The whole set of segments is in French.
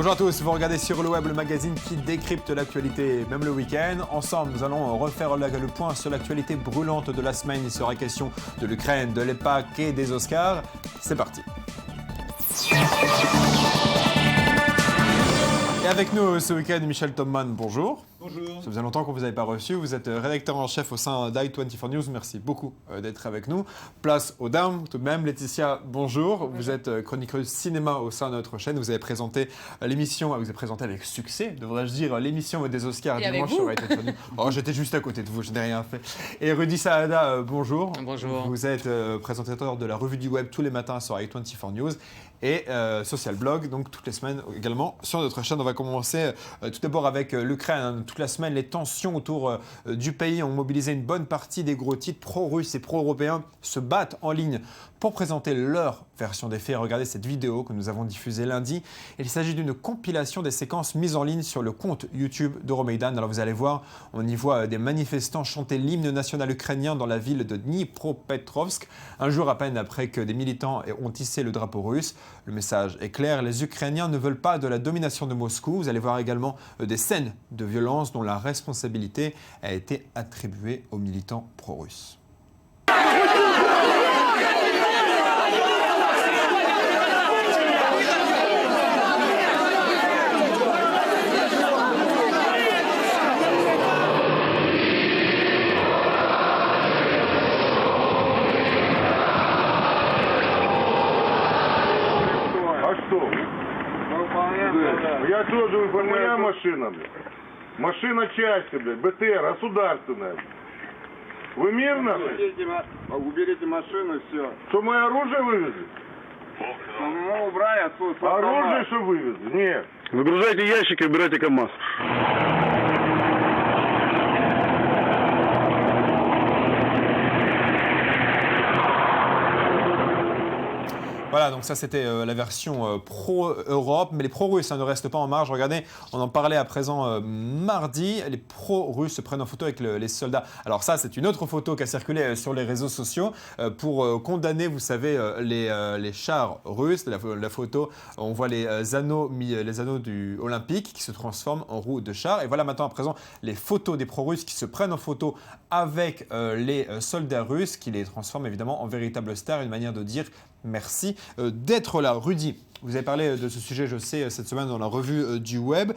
Bonjour à tous, vous regardez sur le web le magazine qui décrypte l'actualité, même le week-end. Ensemble, nous allons refaire le point sur l'actualité brûlante de la semaine. Il sera question de l'Ukraine, de l'EPAC et des Oscars. C'est parti. Et avec nous ce week-end, Michel Tomman, bonjour. Bonjour. Ça faisait longtemps qu'on ne vous avait pas reçu. Vous êtes rédacteur en chef au sein d'i24 News. Merci beaucoup d'être avec nous. Place aux dames, tout de même. Laetitia, bonjour. Vous êtes chroniqueuse cinéma au sein de notre chaîne. Vous avez présenté l'émission, vous avez présenté avec succès, devrais-je dire, l'émission des Oscars dimanche sur d'i24 News. Oh, j'étais juste à côté de vous, je n'ai rien fait. Et Rudy Saada, bonjour. Bonjour. Vous êtes présentateur de la revue du web tous les matins sur d'i24 News. Et Social Blog, donc toutes les semaines également sur notre chaîne. On va commencer tout d'abord avec l'Ukraine. Toute la semaine, les tensions autour du pays ont mobilisé une bonne partie des gros titres pro-russes et pro-européens se battent en ligne pour présenter leur version des faits. Regardez cette vidéo que nous avons diffusée lundi. Il s'agit d'une compilation des séquences mises en ligne sur le compte YouTube d'Euromaidan. Alors vous allez voir, on y voit des manifestants chanter l'hymne national ukrainien dans la ville de Dnipropetrovsk, un jour à peine après que des militants ont hissé le drapeau russe. Le message est clair, les Ukrainiens ne veulent pas de la domination de Moscou. Vous allez voir également des scènes de violence dont la responsabilité a été attribuée aux militants pro-russes. Я тоже выполняю. Моя машина, блядь. Машина части, блядь. БТР, государственная. Вы мирно? Уберите машину, все. Что, мое оружие вывезли? Ну, убрали отсюда. Оружие что вывезли? Нет. Выгружайте ящики и убирайте КАМАЗ. Voilà, donc ça c'était la version pro-Europe, mais les pro-russes ne restent pas en marge. Regardez, on en parlait à présent mardi, les pro-russes se prennent en photo avec les soldats. Alors ça, c'est une autre photo qui a circulé sur les réseaux sociaux pour condamner, vous savez, les chars russes. La photo, on voit les anneaux olympiques qui se transforment en roues de chars. Et voilà maintenant à présent les photos des pro-russes qui se prennent en photo avec les soldats russes, qui les transforment évidemment en véritables stars, une manière de dire merci d'être là. Rudy, vous avez parlé de ce sujet, je sais, cette semaine dans la revue du web.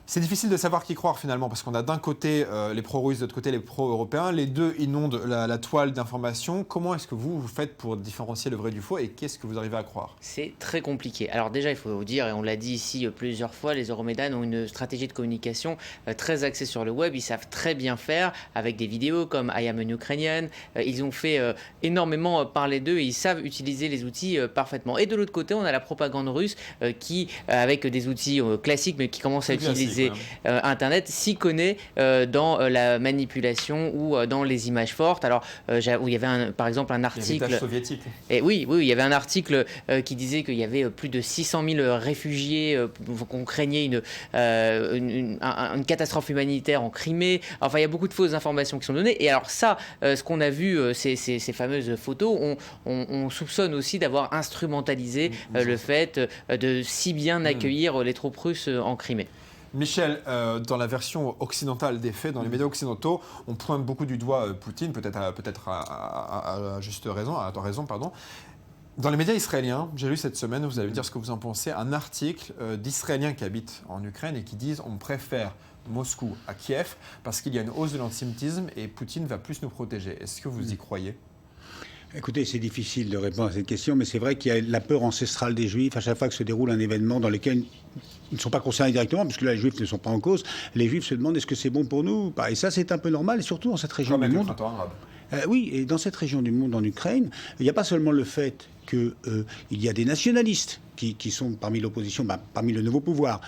C'est difficile de savoir qui croire finalement, parce qu'on a d'un côté les pro-russes, de l'autre côté les pro-européens. Les deux inondent la toile d'informations. Comment est-ce que vous faites pour différencier le vrai du faux et qu'est-ce que vous arrivez à croire? C'est très compliqué. Alors déjà, il faut vous dire, et on l'a dit ici plusieurs fois, les Euromaidan ont une stratégie de communication très axée sur le web. Ils savent très bien faire avec des vidéos comme I am an Ukrainian. Ils ont fait énormément parler d'eux et ils savent utiliser les outils parfaitement. Et de l'autre côté, on a la propagande russe qui, avec des outils classiques, mais qui commence à utiliser Internet, s'y connaît dans la manipulation ou dans les images fortes. Alors, où il y avait par exemple un article... L'héritage soviétique. Et oui, il y avait un article qui disait qu'il y avait plus de 600 000 réfugiés, qu'on craignait une catastrophe humanitaire en Crimée. Enfin, il y a beaucoup de fausses informations qui sont données. Et alors ça, ce qu'on a vu, ces fameuses photos, on soupçonne aussi d'avoir instrumentalisé le fait de si bien accueillir les troupes russes en Crimée. Michel, dans la version occidentale des faits, dans les médias occidentaux, on pointe beaucoup du doigt Poutine, peut-être à juste raison, à raison, pardon. Dans les médias israéliens, j'ai lu cette semaine, vous allez me dire ce que vous en pensez, un article d'Israéliens qui habitent en Ukraine et qui disent on préfère Moscou à Kiev parce qu'il y a une hausse de l'antisémitisme et Poutine va plus nous protéger. Est-ce que vous y croyez ? Écoutez, c'est difficile de répondre à cette question, mais c'est vrai qu'il y a la peur ancestrale des Juifs à chaque fois que se déroule un événement dans lequel ils ne sont pas concernés directement, puisque là, les Juifs ne sont pas en cause. Les Juifs se demandent est-ce que c'est bon pour nous ? Et ça, c'est un peu normal, et surtout dans cette région du monde. Oui, et dans cette région du monde, en Ukraine, il n'y a pas seulement le fait qu'il y a des nationalistes qui sont parmi l'opposition, parmi le nouveau pouvoir.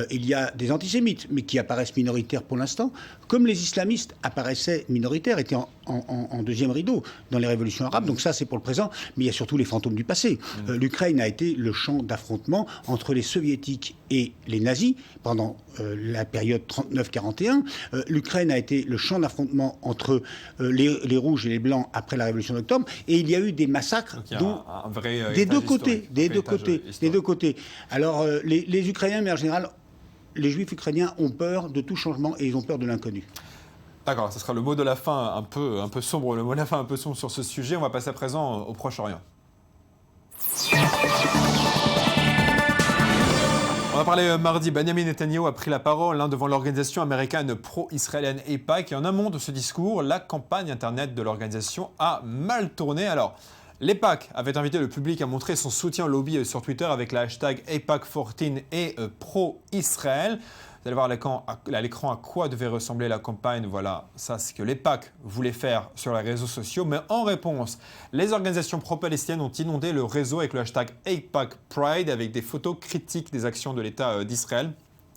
Il y a des antisémites, mais qui apparaissent minoritaires pour l'instant, comme les islamistes apparaissaient minoritaires, étaient en deuxième rideau dans les révolutions arabes. Donc ça, c'est pour le présent. Mais il y a surtout les fantômes du passé. L'Ukraine a été le champ d'affrontement entre les soviétiques et les nazis pendant la période 39-41. L'Ukraine a été le champ d'affrontement entre les rouges et les blancs après la révolution d'octobre. Et il y a eu des massacres des deux côtés. Les deux côtés. Alors, les Ukrainiens, mais en général, les Juifs ukrainiens ont peur de tout changement et ils ont peur de l'inconnu. D'accord, ce sera le mot de la fin un peu sombre, le mot de la fin un peu sombre sur ce sujet. On va passer à présent au Proche-Orient. On va parler mardi. Benjamin Netanyahu a pris la parole devant l'organisation américaine pro-israélienne AIPAC. Et en amont de ce discours, la campagne Internet de l'organisation a mal tourné. Alors, l'AIPAC avait invité le public à montrer son soutien au lobby sur Twitter avec le hashtag AIPAC14 et pro-Israël. Vous allez voir à l'écran à quoi devait ressembler la campagne. Voilà, ça c'est ce que l'AIPAC voulait faire sur les réseaux sociaux. Mais en réponse, les organisations pro-palestiniennes ont inondé le réseau avec le hashtag AIPAC Pride avec des photos critiques des actions de l'État d'Israël.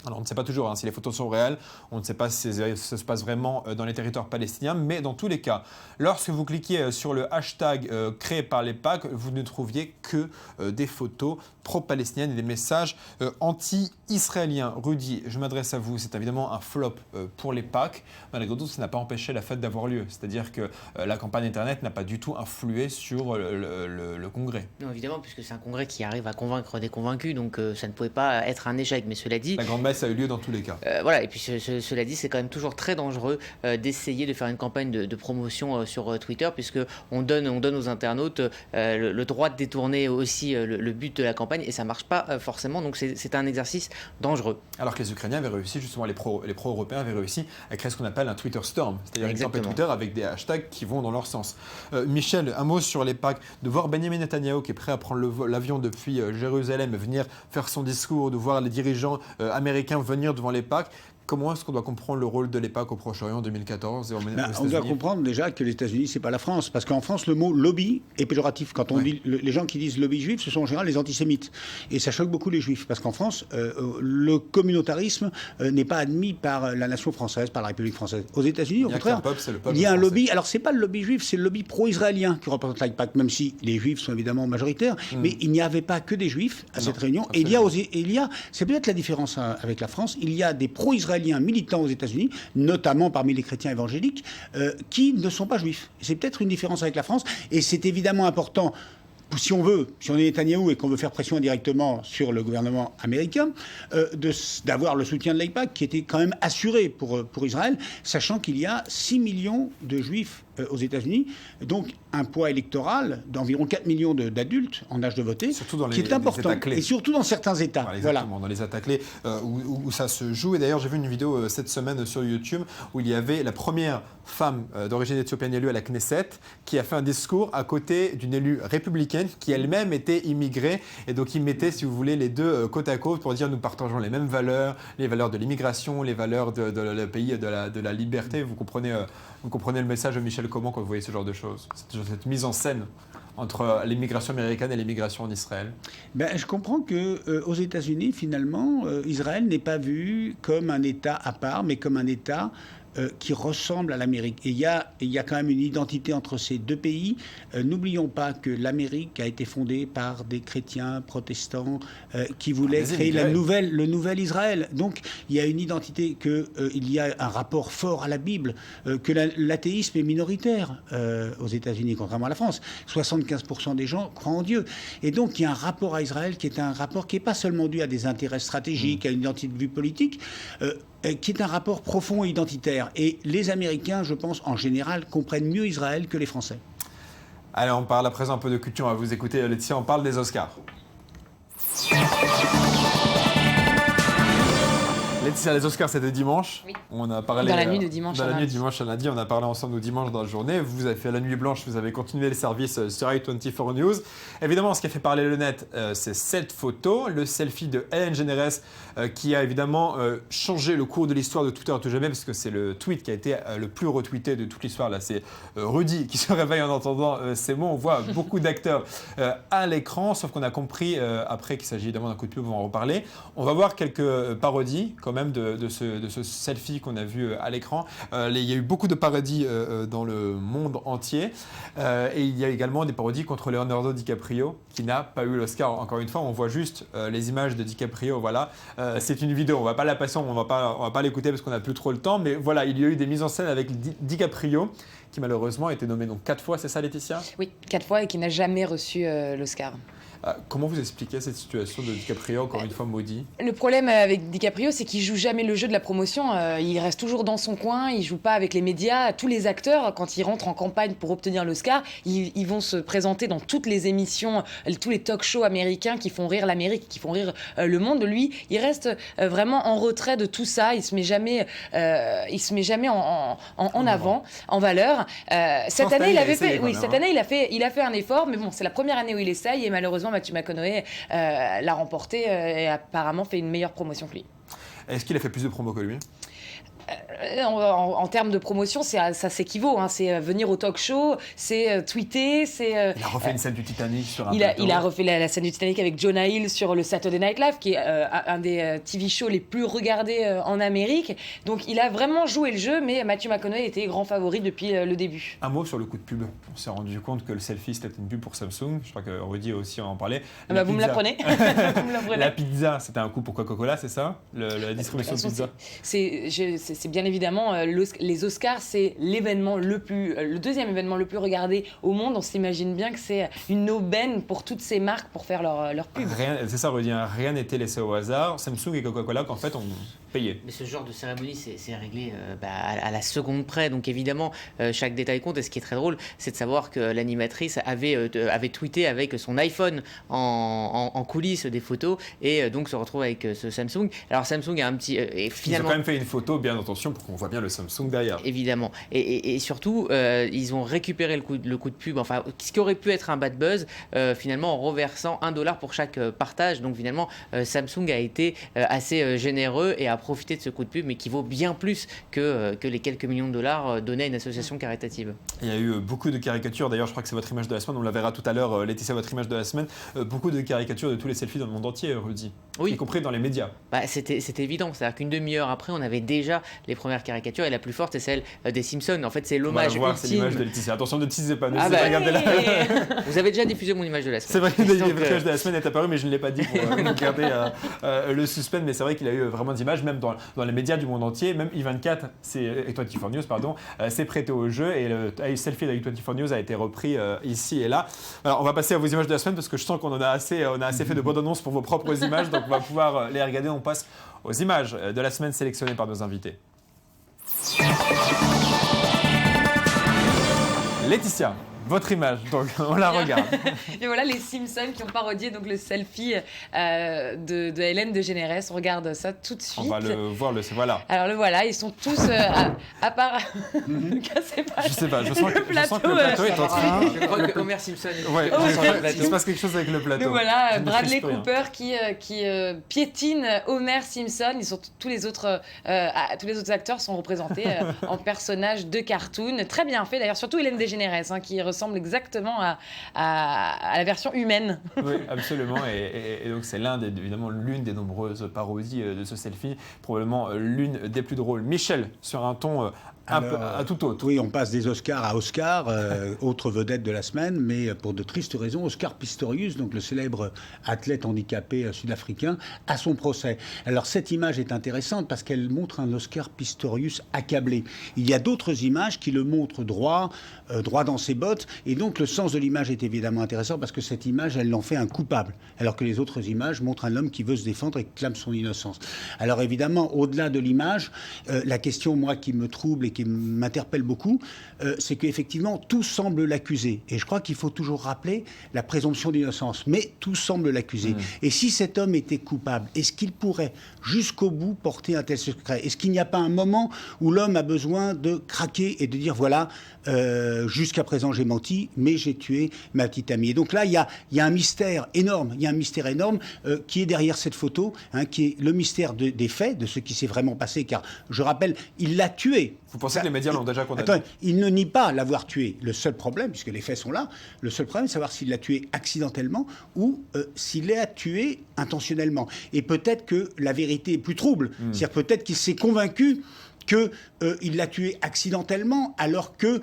Alors on ne sait pas toujours si les photos sont réelles, on ne sait pas si ça se passe vraiment dans les territoires palestiniens, mais dans tous les cas, lorsque vous cliquiez sur le hashtag créé par l'AIPAC, vous ne trouviez que des photos pro-palestiniennes et des messages anti-israéliens. Rudy, je m'adresse à vous, c'est évidemment un flop pour l'AIPAC, malgré tout ça n'a pas empêché la fête d'avoir lieu, c'est-à-dire que la campagne Internet n'a pas du tout influé sur le congrès. Non, évidemment, puisque c'est un congrès qui arrive à convaincre des convaincus, donc ça ne pouvait pas être un échec, mais cela dit... La grande messe a eu lieu dans tous les cas. Voilà, et puis cela dit, c'est quand même toujours très dangereux d'essayer de faire une campagne de promotion sur Twitter, puisque on donne aux internautes le droit de détourner aussi le but de la campagne, et ça ne marche pas forcément, donc c'est un exercice dangereux. Alors que les Ukrainiens avaient réussi, justement les pro-européens avaient réussi à créer ce qu'on appelle un Twitter storm, c'est-à-dire une tempête Twitter avec des hashtags qui vont dans leur sens. Michel, un mot sur l'AIPAC, de voir Benjamin Netanyahu qui est prêt à prendre l'avion depuis Jérusalem et venir faire son discours, de voir les dirigeants américains venir devant l'AIPAC. Comment est-ce qu'on doit comprendre le rôle de l'AIPAC au Proche-Orient en 2014 on doit comprendre déjà que les États-Unis, c'est pas la France. Parce qu'en France, le mot lobby est péjoratif. Quand on dit les gens qui disent lobby juif, ce sont en général les antisémites. Et ça choque beaucoup les juifs. Parce qu'en France, le communautarisme n'est pas admis par la nation française, par la République française. Aux États-Unis, au contraire, il y a un lobby. Alors, c'est pas le lobby juif, c'est le lobby pro-israélien qui représente l'AIPAC, même si les juifs sont évidemment majoritaires. Mais il n'y avait pas que des juifs à cette réunion. Et c'est peut-être la différence avec la France, il y a des pro-israéliens militants aux États-Unis, notamment parmi les chrétiens évangéliques, qui ne sont pas juifs. C'est peut-être une différence avec la France, et c'est évidemment important. Si on est Netanyahou et qu'on veut faire pression indirectement sur le gouvernement américain, d'avoir le soutien de l'AIPAC qui était quand même assuré pour Israël, sachant qu'il y a 6 millions de juifs aux États-Unis, donc un poids électoral d'environ 4 millions d'adultes en âge de voter, qui est important, et surtout dans certains États. Exactement, dans les États clés où ça se joue. Et d'ailleurs, j'ai vu une vidéo cette semaine sur YouTube où il y avait la première femme d'origine éthiopienne élue à la Knesset qui a fait un discours à côté d'une élue républicaine qui elle-même était immigrée. Et donc, ils mettaient, si vous voulez, les deux côte à côte pour dire nous partageons les mêmes valeurs, les valeurs de l'immigration, les valeurs de le pays, de la liberté. Vous comprenez le message de Michel Comment quand vous voyez ce genre de choses, cette mise en scène entre l'immigration américaine et l'immigration en Israël? Je comprends qu'aux États-Unis, finalement, Israël n'est pas vu comme un État à part, mais comme un État qui ressemble à l'Amérique. Et il y a quand même une identité entre ces deux pays. N'oublions pas que l'Amérique a été fondée par des chrétiens protestants qui voulaient créer le nouvel Israël. Donc il y a une identité, il y a un rapport fort à la Bible, que l'athéisme est minoritaire aux États-Unis, contrairement à la France. 75% des gens croient en Dieu. Et donc il y a un rapport à Israël qui est un rapport qui n'est pas seulement dû à des intérêts stratégiques, à une identité de vue politique, qui est un rapport profond et identitaire. Et les Américains, je pense, en général, comprennent mieux Israël que les Français. Allez, on parle à présent un peu de culture. On va vous écouter, Laetitia, on parle des Oscars. Laetitia, les Oscars, c'était dimanche. Oui. On a parlé dans la nuit de dimanche à lundi. Dans la nuit de dimanche à lundi, on a parlé ensemble dimanche dans la journée. Vous avez fait la nuit blanche, vous avez continué le service sur i24 News. Évidemment, ce qui a fait parler le net, c'est cette photo, le selfie de Ellen DeGeneres, qui a évidemment changé le cours de l'histoire de Twitter à tout jamais, parce que c'est le tweet qui a été le plus retweeté de toute l'histoire. Là, c'est Rudy qui se réveille en entendant ces mots. On voit beaucoup d'acteurs à l'écran, sauf qu'on a compris après qu'il s'agit évidemment d'un coup de pub, on va en reparler. On va voir quelques parodies quand même de ce selfie qu'on a vu à l'écran. Il y a eu beaucoup de parodies dans le monde entier. Et il y a également des parodies contre Leonardo DiCaprio, qui n'a pas eu l'Oscar. Encore une fois, on voit juste les images de DiCaprio. Voilà. C'est une vidéo, on ne va pas la passer, on va pas l'écouter parce qu'on n'a plus trop le temps. Mais voilà, il y a eu des mises en scène avec DiCaprio, qui malheureusement a été nommé donc 4 fois, c'est ça Laetitia? Oui, 4 fois et qui n'a jamais reçu l'Oscar. Comment vous expliquez cette situation de DiCaprio, encore une fois maudit? Le problème avec DiCaprio, c'est qu'il joue jamais le jeu de la promotion. Il reste toujours dans son coin, il joue pas avec les médias. Tous les acteurs, quand ils rentrent en campagne pour obtenir l'Oscar, ils vont se présenter dans toutes les émissions, tous les talk-shows américains qui font rire l'Amérique, qui font rire le monde. Lui, il reste vraiment en retrait de tout ça. Il se met jamais en avant, en valeur. Cette année, il a fait un effort, mais bon, c'est la première année où il essaye et malheureusement, Matthew McConaughey l'a remporté et apparemment fait une meilleure promotion que lui. Est-ce qu'il a fait plus de promos que lui? En termes de promotion, ça s'équivaut. Hein. C'est venir au talk-show, c'est tweeter, c'est... il a refait une scène du Titanic sur un plateau. Il a refait la scène du Titanic avec Jonah Hill sur le Saturday Night Live, qui est un des TV shows les plus regardés en Amérique. Donc il a vraiment joué le jeu, mais Matthew McConaughey était grand favori depuis le début. Un mot sur le coup de pub. On s'est rendu compte que le selfie, c'était une pub pour Samsung. Je crois que Rudy aussi en parlait. Vous me l'apprenez. La pizza, c'était un coup pour Coca-Cola, c'est ça? La distribution de pizza. C'est bien évidemment les Oscars, c'est le deuxième événement le plus regardé au monde. On s'imagine bien que c'est une aubaine pour toutes ces marques pour faire leur pub. C'est ça, Rudy, rien n'était laissé au hasard. Samsung et Coca-Cola, qu'en fait, ont payé. Mais ce genre de cérémonie, c'est réglé à la seconde près. Donc évidemment, chaque détail compte. Et ce qui est très drôle, c'est de savoir que l'animatrice avait tweeté avec son iPhone en coulisses des photos et donc se retrouve avec ce Samsung. Alors Samsung a un petit... Ils ont quand même fait une photo, bien attention, pour qu'on voit bien le Samsung derrière. Évidemment. Et surtout, ils ont récupéré le coup de pub, enfin, ce qui aurait pu être un bad buzz, finalement, en reversant $1 pour chaque partage. Donc finalement, Samsung a été assez généreux et a profité de ce coup de pub, mais qui vaut bien plus que les quelques millions de dollars donnés à une association caritative. Il y a eu beaucoup de caricatures. D'ailleurs, je crois que c'est votre image de la semaine. On la verra tout à l'heure, Laetitia, votre image de la semaine. Beaucoup de caricatures de tous les selfies dans le monde entier, Rudy. Oui. Y compris dans les médias. C'était évident. C'est-à-dire qu'une demi-heure après, on avait déjà les premières caricatures et la plus forte, c'est celle des Simpsons. En fait, c'est l'hommage ultime. C'est l'image de Laetitia. Attention, ne teasez pas. Regardez là. Vous avez déjà diffusé mon image de la semaine. C'est vrai que l'image de la semaine est apparue, mais je ne l'ai pas dit pour garder le suspense. Mais c'est vrai qu'il a eu vraiment d'images, même dans les médias du monde entier. Même I24 et 24 News, pardon, s'est prêté au jeu. Et le selfie avec 24 News a été repris ici et là. Alors, on va passer à vos images de la semaine parce que je sens qu'on a assez fait de bonnes annonces pour vos propres images. Donc, on va pouvoir les regarder. On passe aux images de la semaine sélectionnées par nos invités. Laetitia, votre image, donc on la regarde. Et voilà les Simpsons qui ont parodié donc le selfie de Hélène DeGeneres. On regarde ça tout de suite. On va le voir, voilà. Alors le voilà, ils sont tous à part. Ne cassez pas. Je sais pas, je sens que le plateau est en train. Je crois que Homer Simpson. Ouais, il se passe quelque chose avec le plateau. Donc voilà, Bradley Cooper qui piétine Homer Simpson. Ils sont tous les autres acteurs sont représentés en personnages de cartoon. Très bien fait d'ailleurs, surtout Hélène DeGeneres qui ressemble exactement à la version humaine. Oui, absolument. Et donc, c'est évidemment l'une des nombreuses parodies de ce selfie, probablement l'une des plus drôles. Michel, sur un ton un tout autre. Oui, on passe des Oscars à Oscar, autre vedette de la semaine, mais pour de tristes raisons, Oscar Pistorius, donc le célèbre athlète handicapé sud-africain, à son procès. Alors cette image est intéressante parce qu'elle montre un Oscar Pistorius accablé. Il y a d'autres images qui le montrent droit dans ses bottes, et donc le sens de l'image est évidemment intéressant parce que cette image, elle l'en fait un coupable, alors que les autres images montrent un homme qui veut se défendre et clame son innocence. Alors évidemment, au-delà de l'image, la question, moi, qui me trouble et qui m'interpelle beaucoup, c'est qu'effectivement, tout semble l'accuser. Et je crois qu'il faut toujours rappeler la présomption d'innocence. Mais tout semble l'accuser. Et si cet homme était coupable, est-ce qu'il pourrait jusqu'au bout porter un tel secret? Est-ce qu'il n'y a pas un moment où l'homme a besoin de craquer et de dire, voilà, jusqu'à présent j'ai menti, mais j'ai tué ma petite amie. Et donc là, il y a un mystère énorme. Il y a un mystère énorme qui est derrière cette photo, qui est le mystère des faits, de ce qui s'est vraiment passé. Car, je rappelle, il l'a tué. Vous pensez que les médias l'ont déjà condamné? Attends, il ne nie pas l'avoir tué. Le seul problème, puisque les faits sont là, le seul problème, c'est de savoir s'il l'a tué accidentellement ou s'il l'a tué intentionnellement. Et peut-être que la vérité est plus trouble. C'est-à-dire peut-être qu'il s'est convaincu qu'il l'a tué accidentellement, alors qu'il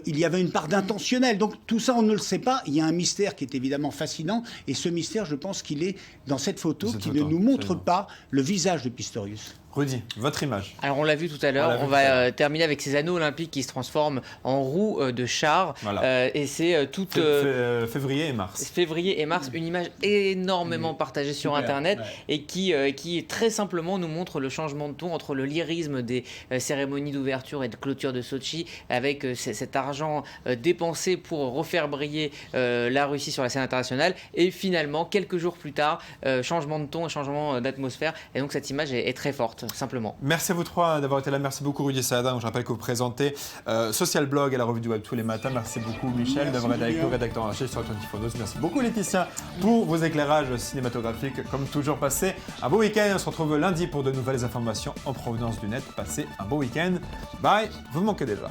y avait une part d'intentionnel. Donc tout ça, on ne le sait pas. Il y a un mystère qui est évidemment fascinant. Et ce mystère, je pense qu'il est dans cette photo qui ne nous montre pas le visage de Pistorius. Rudy, votre image. Alors on l'a vu tout à l'heure, on va terminer avec ces anneaux olympiques qui se transforment en roues de chars. Voilà. Et c'est toute février et mars. Février et mars, une image énormément partagée sur Internet et qui très simplement nous montre le changement de ton entre le lyrisme des cérémonies d'ouverture et de clôture de Sochi avec cet argent dépensé pour refaire briller la Russie sur la scène internationale et finalement quelques jours plus tard, changement de ton et changement d'atmosphère et donc cette image est très forte. Simplement. Merci à vous trois d'avoir été là. Merci beaucoup Rudy Saada. Je rappelle que vous présentez Social Blog et la revue du web tous les matins. Merci beaucoup Michel d'avoir été avec nous, rédacteur en chef sur 24 News. Merci beaucoup Laetitia pour vos éclairages cinématographiques comme toujours. Passez un beau week-end. On se retrouve lundi pour de nouvelles informations en provenance du net. Passez un beau week-end. Bye. Vous me manquez déjà.